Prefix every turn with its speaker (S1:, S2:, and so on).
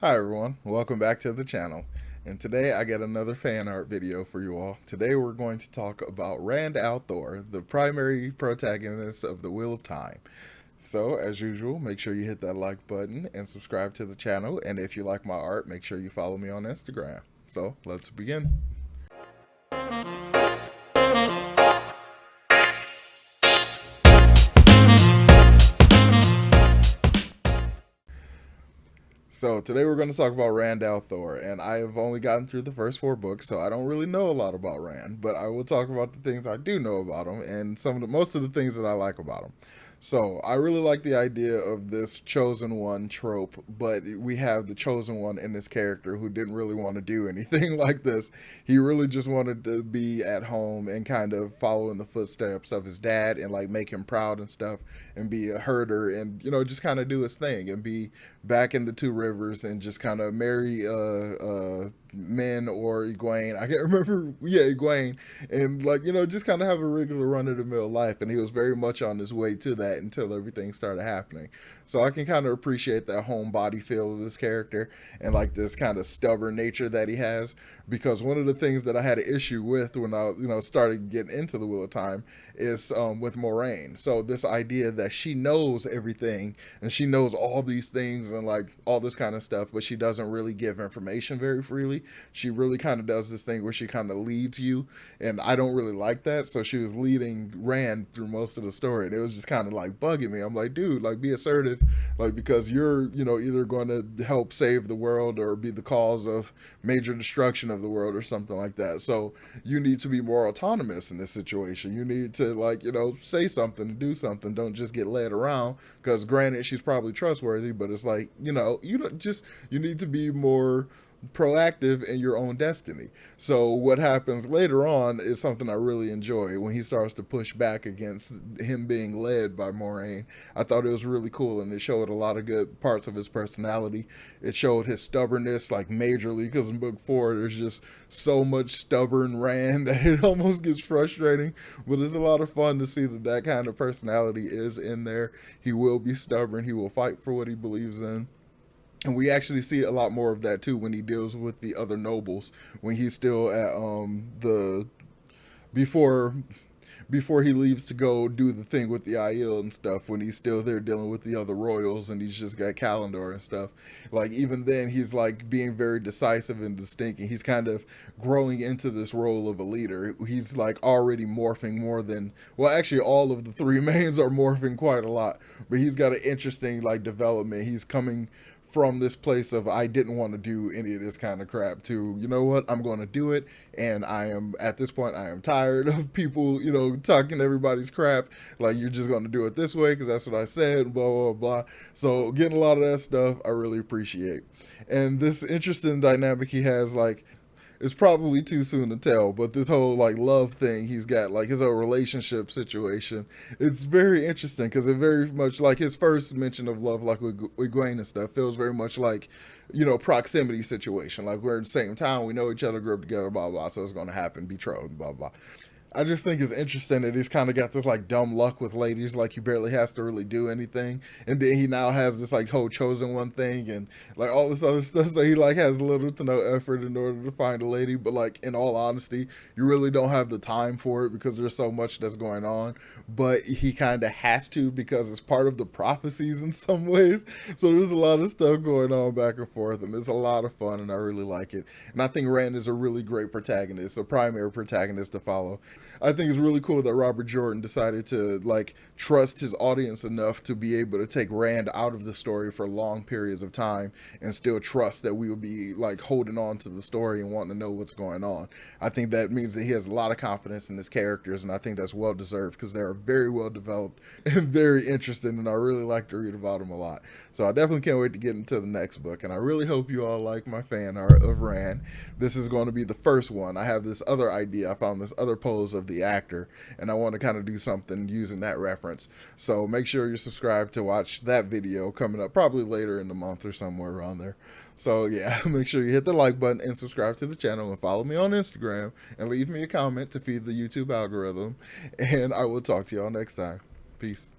S1: Hi everyone, welcome back to the channel. And today I got another fan art video for you all. Today we're going to talk about Rand al'Thor, the primary protagonist of The Wheel of Time. So as usual, make sure you hit that like button and subscribe to the channel. And if you like my art, make sure you follow me on Instagram. So let's begin. So today we're going to talk about Rand al'Thor, and I have only gotten through the first 4 books, so I don't really know a lot about Rand, but I will talk about the things I do know about him and most of the things that I like about him. So I really like the idea of this chosen one trope, but we have the chosen one in this character who didn't really want to do anything like this. He really just wanted to be at home and kind of follow in the footsteps of his dad and like make him proud and stuff and be a herder and just kind of do his thing and be back in the Two Rivers and just kind of marry men or Egwene. I can't remember. Yeah, Egwene, and like just kind of have a regular run of the mill life. And he was very much on his way to that until everything started happening. So I can kind of appreciate that homebody feel of this character and like this kind of stubborn nature that he has. Because one of the things that I had an issue with when I started getting into the Wheel of Time is with Moraine. So this idea that she knows everything and she knows all these things and like all this kind of stuff, but she doesn't really give information very freely. She really kind of does this thing where she kind of leads you, and I don't really like that. So she was leading Rand through most of the story, and it was just kind of like bugging me. I'm like, dude, like be assertive, like because you're either going to help save the world or be the cause of major destruction of the world or something like that. So you need to be more autonomous in this situation. You need to say something, do something. Don't just get led around. Because granted, she's probably trustworthy, but it's like you need to be more proactive in your own destiny. So what happens later on is something I really enjoy when he starts to push back against him being led by Moraine. I thought it was really cool, and it showed a lot of good parts of his personality. It showed his stubbornness like majorly, because in book 4 there's just so much stubborn Rand that it almost gets frustrating, but it's a lot of fun to see that kind of personality is in there. He will be stubborn, he will fight for what he believes in. And we actually see a lot more of that too when he deals with the other nobles, when he's still at the before before he leaves to go do the thing with the Aiel and stuff, when he's still there dealing with the other royals and he's just got Calendar and stuff. Like even then he's like being very decisive and distinct, and he's kind of growing into this role of a leader. He's like already morphing more than, well, actually all of the three mains are morphing quite a lot, but he's got an interesting like development. He's coming from this place of I didn't want to do any of this kind of crap to, you know what, I'm going to do it. And I am at this point, I am tired of people, talking everybody's crap. Like, you're just going to do it this way because that's what I said, blah, blah, blah. So getting a lot of that stuff, I really appreciate. And this interesting dynamic he has, like, it's probably too soon to tell, but this whole like love thing he's got, like his whole relationship situation, it's very interesting because it very much like his first mention of love, like with Egwene and stuff, feels very much like proximity situation. Like we're in the same town, we know each other, grew up together, blah blah. So it's going to happen, betrothed, blah blah. I just think it's interesting that he's kind of got this like dumb luck with ladies, like he barely has to really do anything, and then he now has this like whole chosen one thing and like all this other stuff. So he like has little to no effort in order to find a lady. But like in all honesty, you really don't have the time for it because there's so much that's going on. But he kind of has to because it's part of the prophecies in some ways. So there's a lot of stuff going on back and forth, and it's a lot of fun, and I really like it. And I think Rand is a really great protagonist, a primary protagonist to follow. I think it's really cool that Robert Jordan decided to like trust his audience enough to be able to take Rand out of the story for long periods of time and still trust that we will be like holding on to the story and wanting to know what's going on. I think that means that he has a lot of confidence in his characters, and I think that's well deserved because they're very well developed and very interesting, and I really like to read about them a lot. So I definitely can't wait to get into the next book, and I really hope you all like my fan art of Rand. This is going to be the first one. I have this other idea. I found this other pose of the actor, and I want to kind of do something using that reference. So make sure you're subscribed to watch that video coming up probably later in the month or somewhere around there. So yeah, make sure you hit the like button and subscribe to the channel and follow me on Instagram and leave me a comment to feed the YouTube algorithm. And I will talk to y'all next time. Peace.